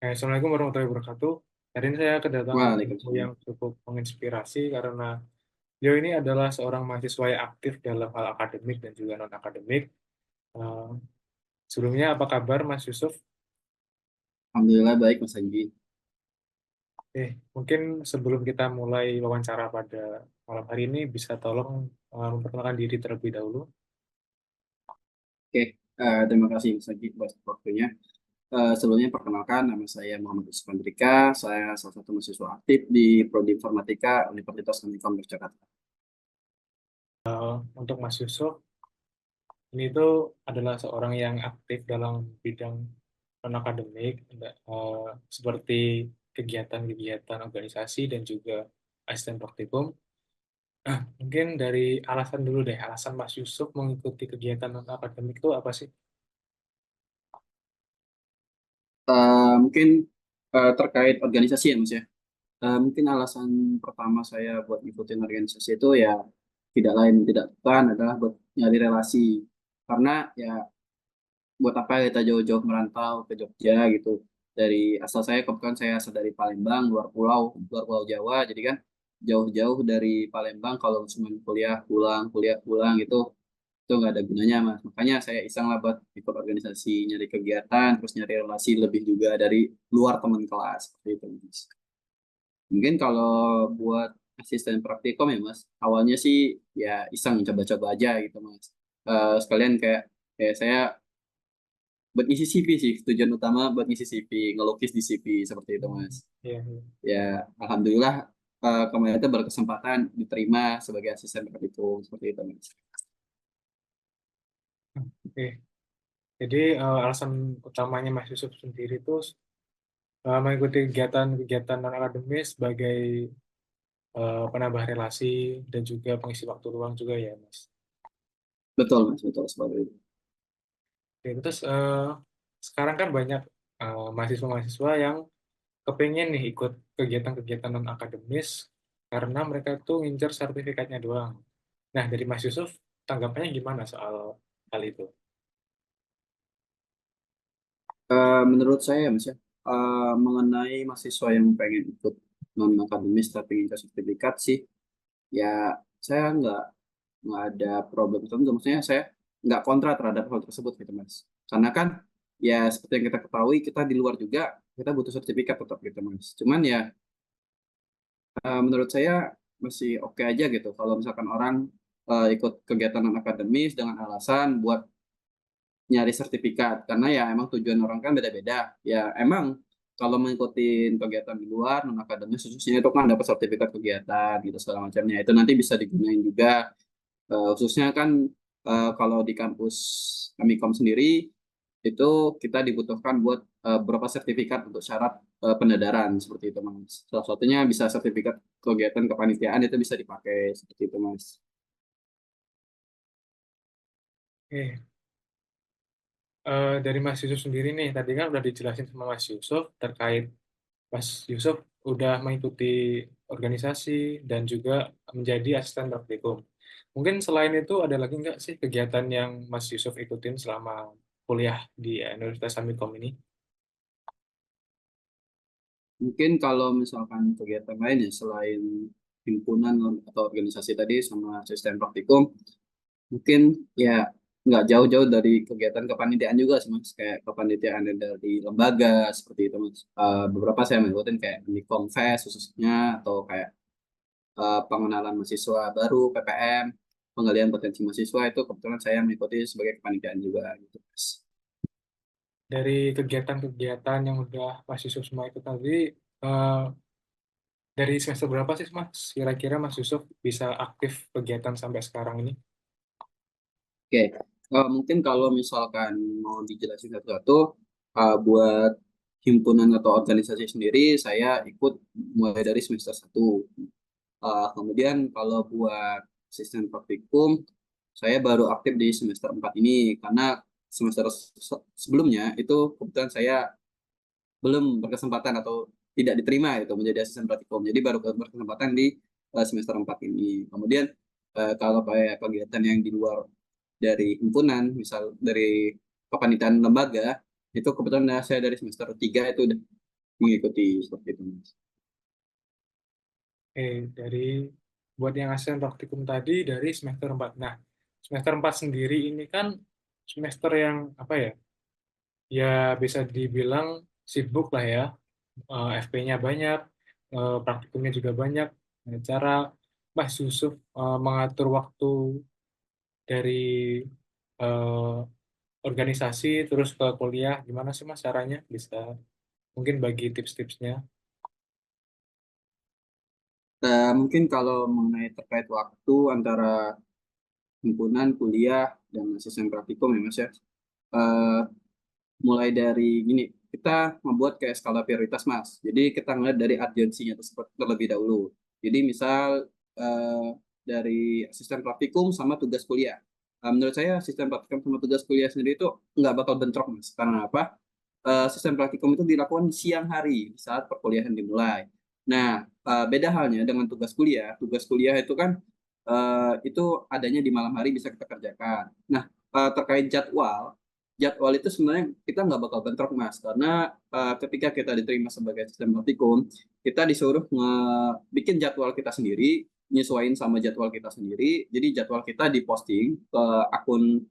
Assalamualaikum warahmatullahi wabarakatuh. Hari ini saya kedatangan tamu Waalaikumsalam. yang cukup menginspirasi karena beliau ini adalah seorang mahasiswa yang aktif dalam hal akademik dan juga non-akademik. Eh, Sebelumnya, apa kabar Mas Yusuf? Alhamdulillah baik Mas Anggi. Mungkin sebelum kita mulai wawancara pada malam hari ini, bisa tolong memperkenalkan diri terlebih dahulu. Oke, terima kasih Mas Anggi buat waktunya. Sebelumnya perkenalkan nama saya Muhammad Yusuf Andrika. Saya salah satu mahasiswa aktif di Prodi Informatika Universitas Unikom Yogyakarta. Untuk Mas Yusuf, ini tuh adalah seorang yang aktif dalam bidang non-akademik, seperti kegiatan-kegiatan organisasi dan juga asisten praktikum. Mungkin dari alasan dulu deh, alasan Mas Yusuf mengikuti kegiatan non-akademik itu apa sih? Mungkin terkait organisasi ya Mas ya. Mungkin alasan pertama saya buat ngikutin organisasi itu ya tidak lain tidak bukan adalah buat nyari relasi. Karena ya buat apa kita jauh-jauh merantau ke Jogja gitu. Dari asal saya kebetulan saya asal dari Palembang, luar pulau Jawa. Jadi kan jauh-jauh dari Palembang kalau cuma kuliah pulang itu nggak ada gunanya Mas. Makanya saya iseng lah buat ikut organisasi, nyari kegiatan, terus nyari relasi lebih juga dari luar teman kelas seperti itu Mas. Mungkin kalau buat asisten praktikum ya Mas, awalnya sih ya iseng coba-coba aja gitu Mas. Sekalian kayak saya buat ngisi CV sih, tujuan utama buat ngisi CV, ngelukis di CV seperti itu Hmm, Mas. iya, iya. Ya alhamdulillah kemarin itu berkesempatan diterima sebagai asisten praktikum seperti itu Mas. Oke. Jadi alasan utamanya Mas Yusuf sendiri itu mengikuti kegiatan-kegiatan non-akademis sebagai penambah relasi dan juga pengisi waktu luang juga ya, Mas. Betul Mas, betul seperti itu. Oke, terus sekarang kan banyak mahasiswa-mahasiswa yang kepengen nih ikut kegiatan-kegiatan non-akademis karena mereka tuh ngincer sertifikatnya doang. Nah, dari Mas Yusuf, tanggapannya gimana soal hal itu? Menurut saya Mas ya, mengenai mahasiswa yang pengen ikut non akademis tapi ingin sertifikat sih, ya saya nggak ada problem tertentu. Maksudnya saya nggak kontra terhadap hal tersebut gitu Mas. Karena kan ya seperti yang kita ketahui kita di luar juga kita butuh sertifikat tetap gitu Mas. Cuman ya menurut saya masih oke aja gitu kalau misalkan orang ikut kegiatan non akademis dengan alasan buat nyari sertifikat karena ya emang tujuan orang kan beda-beda. Ya emang kalau mengikuti kegiatan di luar non akademis khususnya itu kan dapat sertifikat kegiatan gitu segala macamnya. Itu nanti bisa digunain juga. Khususnya kan kalau di kampus Amikom sendiri itu kita dibutuhkan buat beberapa sertifikat untuk syarat pendadaraan seperti itu Mas. Salah satunya bisa sertifikat kegiatan kepanitiaan itu bisa dipakai seperti itu Mas. Oke, dari Mas Yusuf sendiri nih, tadi kan udah dijelasin sama Mas Yusuf terkait Mas Yusuf udah mengikuti organisasi dan juga menjadi asisten praktikum. Mungkin selain itu ada lagi nggak sih kegiatan yang Mas Yusuf ikutin selama kuliah di Universitas Amikom ini? Mungkin kalau misalkan kegiatan lain ya selain himpunan atau organisasi tadi sama sistem praktikum, mungkin ya nggak jauh-jauh dari kegiatan kepanitiaan juga sih mas, kayak kepanitiaan dari lembaga seperti itu mas. Beberapa saya mengikutin kayak di Komfes khususnya atau kayak pengenalan mahasiswa baru PPM, penggalian potensi mahasiswa itu kebetulan saya mengikuti sebagai kepanitiaan juga gitu mas. Dari kegiatan-kegiatan yang udah Mas Yusuf semua itu tadi, eh, dari semester berapa sih Mas? Kira-kira Mas Yusuf bisa aktif kegiatan sampai sekarang ini? Oke, mungkin kalau misalkan mau dijelasin satu-satu, buat himpunan atau organisasi sendiri, saya ikut mulai dari semester 1. Kemudian kalau buat sistem praktikum, saya baru aktif di semester 4 ini, karena semester sebelumnya itu kebetulan saya belum berkesempatan atau tidak diterima itu menjadi asisten praktikum. Jadi baru berkesempatan di semester 4 ini. Kemudian kalau kayak kegiatan yang di luar dari himpunan, misal dari kepanitiaan lembaga, itu kebetulan saya dari semester 3 itu udah mengikuti seperti itu, Mas. Dari buat yang ASEAN praktikum tadi dari semester 4. Nah, semester 4 sendiri ini kan semester yang apa ya? Ya bisa dibilang sibuk lah ya. FP-nya banyak, praktikumnya juga banyak. Nah, cara Mas Yusuf mengatur waktu dari eh, organisasi terus ke kuliah, gimana sih Mas caranya? Bisa mungkin bagi tips-tipsnya. Mungkin kalau mengenai terkait waktu antara himpunan, kuliah, dan asisten praktikum ya Mas ya. Eh, Mulai dari gini, kita membuat kayak skala prioritas Mas. Jadi kita ngeliat dari urgensinya tersebut terlebih dahulu. Jadi misal dari asisten praktikum sama tugas kuliah. Menurut saya asisten praktikum sama tugas kuliah sendiri itu nggak bakal bentrok Mas. Karena apa? Sistem praktikum itu dilakukan di siang hari saat perkuliahan dimulai. Nah, beda halnya dengan tugas kuliah. Tugas kuliah itu kan itu adanya di malam hari bisa kita kerjakan. Nah, terkait jadwal, jadwal itu sebenarnya kita nggak bakal bentrok mas, karena ketika kita diterima sebagai sistem praktikum, kita disuruh bikin jadwal kita sendiri, nyesuaiin sama jadwal kita sendiri. Jadi jadwal kita diposting ke akun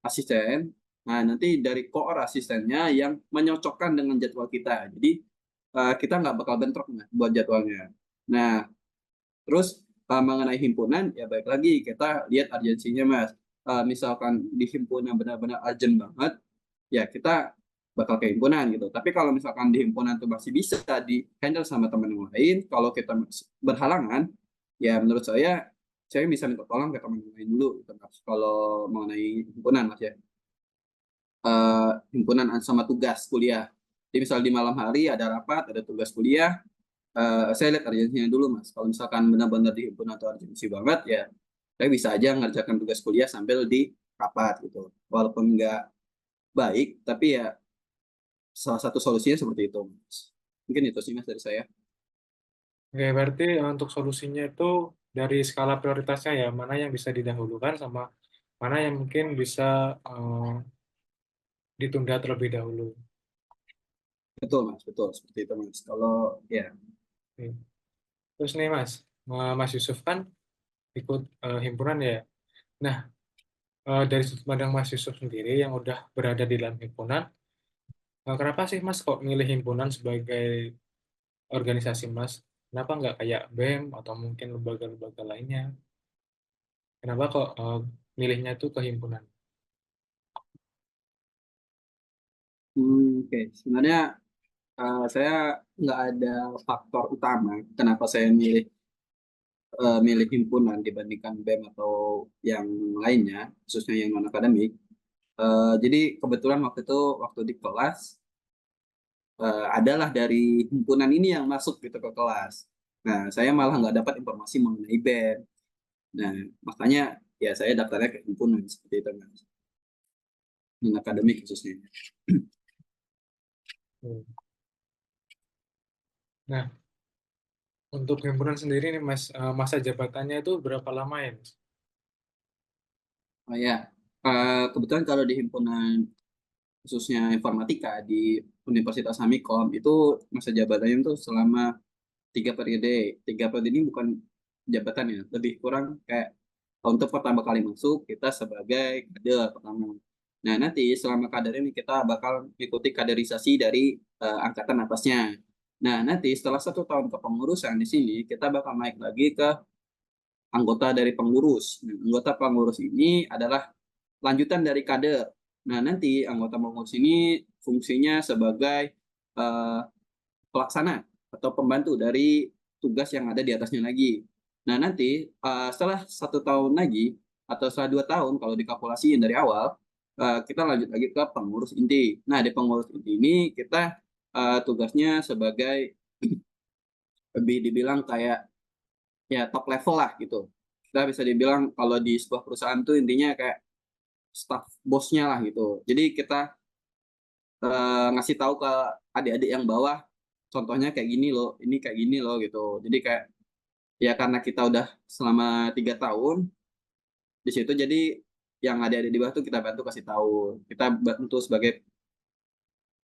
asisten. Nah, nanti dari koor asistennya yang menyocokkan dengan jadwal kita. Jadi kita nggak bakal bentrok nah, buat jadwalnya. Nah, terus mengenai himpunan, ya baik lagi kita lihat urgensinya mas. Misalkan di himpunan benar-benar urgent banget, ya kita bakal ke himpunan gitu. Tapi kalau misalkan di himpunan itu masih bisa di handle sama teman yang lain, kalau kita berhalangan, ya menurut saya bisa minta tolong ke teman yang lain dulu gitu, mas. Kalau mengenai himpunan mas ya, himpunan sama tugas kuliah. Jadi misal di malam hari ada rapat, ada tugas kuliah, saya lihat urgensinya dulu mas. Kalau misalkan benar-benar di himpunan atau urgensi banget, ya saya bisa aja ngerjakan tugas kuliah sambil di rapat gitu. Walaupun nggak baik, tapi ya salah satu solusinya seperti itu mas. Mungkin itu sih mas dari saya. Oke, berarti untuk solusinya itu dari skala prioritasnya ya, mana yang bisa didahulukan sama mana yang mungkin bisa eh, ditunda terlebih dahulu. Betul mas, betul seperti itu mas. Kalau ya, Oke. Terus nih Mas, Mas Yusuf kan ikut himpunan ya. Nah, dari sudut pandang Mas Yusuf sendiri yang udah berada di dalam himpunan, kenapa sih Mas kok milih himpunan sebagai organisasi Mas? Kenapa nggak kayak BEM atau mungkin lembaga-lembaga lainnya? Kenapa kok milihnya itu ke himpunan? oke. Sebenarnya saya nggak ada faktor utama kenapa saya milih himpunan dibandingkan BEM atau yang lainnya, khususnya yang non akademik. Jadi kebetulan waktu di kelas adalah dari himpunan ini yang masuk gitu ke kelas. Nah, saya malah nggak dapat informasi mengenai BEM. Nah, makanya ya saya daftarnya ke himpunan seperti itu kan, non akademik khususnya. Hmm. Nah, untuk himpunan sendiri nih Mas, masa jabatannya itu berapa lama ya Mas? Oh ya, kebetulan kalau di himpunan khususnya informatika di Universitas Hamikom itu masa jabatannya itu selama 3 periode. 3 periode ini bukan jabatan ya, lebih kurang kayak untuk pertama kali masuk kita sebagai kader pertama. Nah nanti selama kader ini kita bakal ikuti kaderisasi dari angkatan atasnya. Nah nanti setelah 1 tahun kepengurusan di sini kita bakal naik lagi ke anggota dari pengurus. Nah, anggota pengurus ini adalah lanjutan dari kader. Nah nanti anggota pengurus ini fungsinya sebagai eh, pelaksana atau pembantu dari tugas yang ada di atasnya lagi. Nah nanti setelah 1 tahun lagi atau setelah 2 tahun kalau dikalkulasiin dari awal, kita lanjut lagi ke pengurus inti. Nah di pengurus inti ini kita tugasnya sebagai lebih dibilang kayak ya top level lah gitu. Kita bisa dibilang kalau di sebuah perusahaan tuh intinya kayak staff bosnya lah gitu. Jadi kita ngasih tahu ke adik-adik yang bawah, contohnya kayak gini loh, ini kayak gini loh gitu. Jadi kayak ya karena kita udah selama 3 tahun di situ, jadi yang adik-adik di bawah tuh kita bantu kasih tahu. Kita bantu sebagai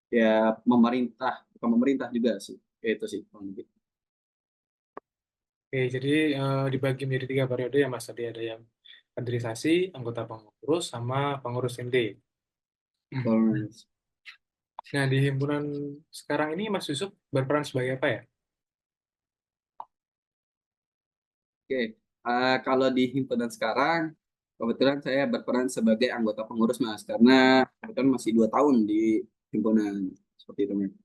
ya pemerintah ke pemerintah juga sih. Kayak itu sih kurang lebih. Oke, jadi dibagi menjadi 3 periode ya Mas. Tadi ada yang kaderisasi, anggota pengurus, sama pengurus inti. Terus, Nah, di himpunan sekarang ini Mas Yusuf berperan sebagai apa ya? oke. Kalau di himpunan sekarang, kebetulan saya berperan sebagai anggota pengurus Mas, karena kebetulan masih 2 tahun di himpunan seperti itu Mas.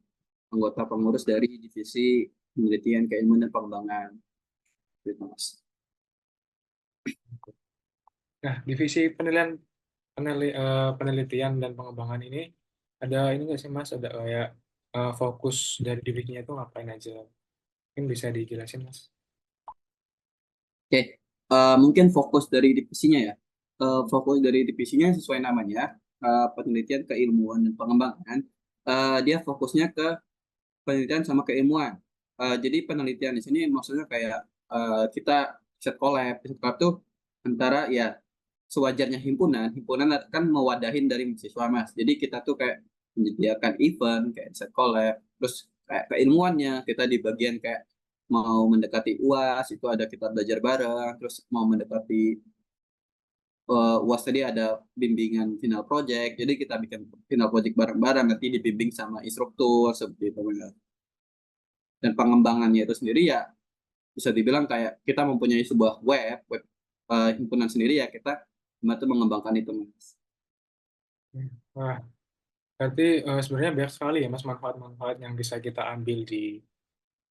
Anggota pengurus dari divisi penelitian keilmuan dan pengembangan, gitu Mas. Nah, divisi penelitian dan pengembangan ini ada ini nggak sih Mas? Ada kayak fokus dari divisinya itu ngapain aja? Mungkin bisa dijelasin Mas. Oke, mungkin fokus dari divisinya ya. Fokus dari divisinya sesuai namanya, penelitian keilmuan dan pengembangan. Dia fokusnya ke penelitian sama keilmuan. Jadi penelitian di sini maksudnya kayak kita riset collab tuh antara ya sewajarnya himpunan kan mewadahin dari mahasiswa Mas. Jadi kita tuh kayak menyediakan event kayak riset collab, terus kayak keilmuannya kita di bagian kayak mau mendekati UAS itu ada kita belajar bareng, terus mau mendekati UAS tadi ada bimbingan final project, jadi kita bikin final project bareng-bareng nanti dibimbing sama instruktur seperti itu. Dan pengembangannya itu sendiri ya bisa dibilang kayak kita mempunyai sebuah web himpunan sendiri ya kita membantu mengembangkan itu Mas. Wah, berarti sebenarnya banyak sekali ya Mas manfaat-manfaat yang bisa kita ambil di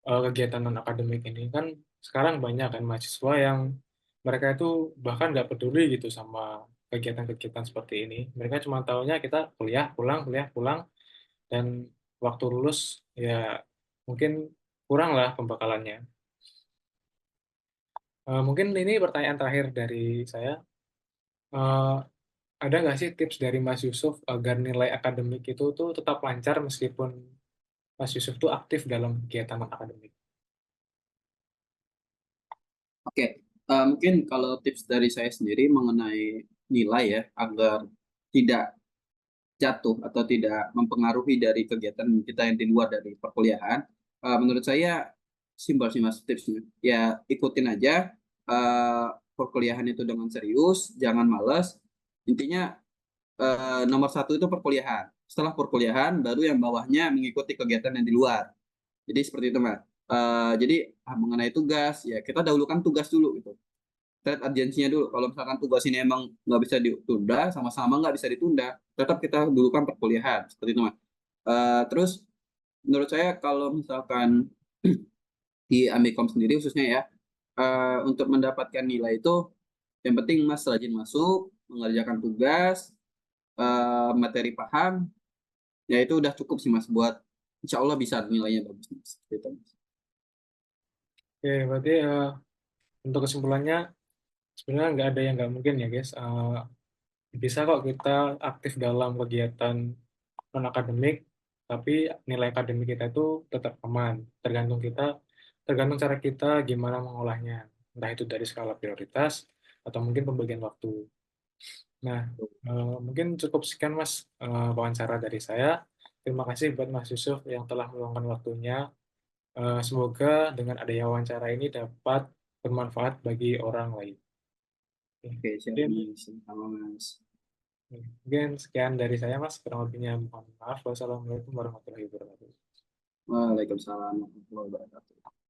kegiatan non akademik ini kan sekarang banyak kan mahasiswa yang mereka itu bahkan nggak peduli gitu sama kegiatan-kegiatan seperti ini. Mereka cuma taunya kita kuliah pulang, dan waktu lulus ya mungkin kurang lah pembekalannya. Mungkin ini pertanyaan terakhir dari saya. Eh, ada nggak sih tips dari Mas Yusuf agar nilai akademik itu tuh tetap lancar meskipun Mas Yusuf tuh aktif dalam kegiatan non akademik? Oke, mungkin kalau tips dari saya sendiri mengenai nilai ya agar tidak jatuh atau tidak mempengaruhi dari kegiatan kita yang di luar dari perkuliahan, menurut saya simpel sih Mas tipsnya. Ya ikutin aja eh, perkuliahan itu dengan serius, jangan males. Intinya nomor satu itu perkuliahan. Setelah perkuliahan, baru yang bawahnya mengikuti kegiatan yang di luar. Jadi seperti itu, Mas. Jadi mengenai tugas, ya kita dahulukan tugas dulu gitu. Kita lihat urgensinya dulu. Kalau misalkan tugas ini emang nggak bisa ditunda, sama-sama nggak bisa ditunda, tetap kita dulukan perkuliahan. Seperti itu, Mas. Terus menurut saya kalau misalkan di Amikom sendiri khususnya ya, untuk mendapatkan nilai itu yang penting Mas rajin masuk, mengerjakan tugas, materi paham, ya itu udah cukup sih Mas buat insya Allah bisa nilainya bagus Mas. Gitu, Mas. Oke, berarti untuk kesimpulannya sebenarnya nggak ada yang nggak mungkin ya guys. Bisa kok kita aktif dalam kegiatan non akademik, tapi nilai akademik kita itu tetap aman. Tergantung cara kita gimana mengolahnya. Entah itu dari skala prioritas atau mungkin pembagian waktu. Nah, mungkin cukup sekian Mas wawancara dari saya. Terima kasih buat Mas Yusuf yang telah meluangkan waktunya. Semoga dengan adanya wawancara ini dapat bermanfaat bagi orang lain. Oke, Oke, siap mungkin Mas. Sama Mas. mungkin sekian dari saya Mas. Kurang lebihnya mohon maaf. Wassalamualaikum warahmatullahi wabarakatuh. Waalaikumsalam warahmatullahi wabarakatuh.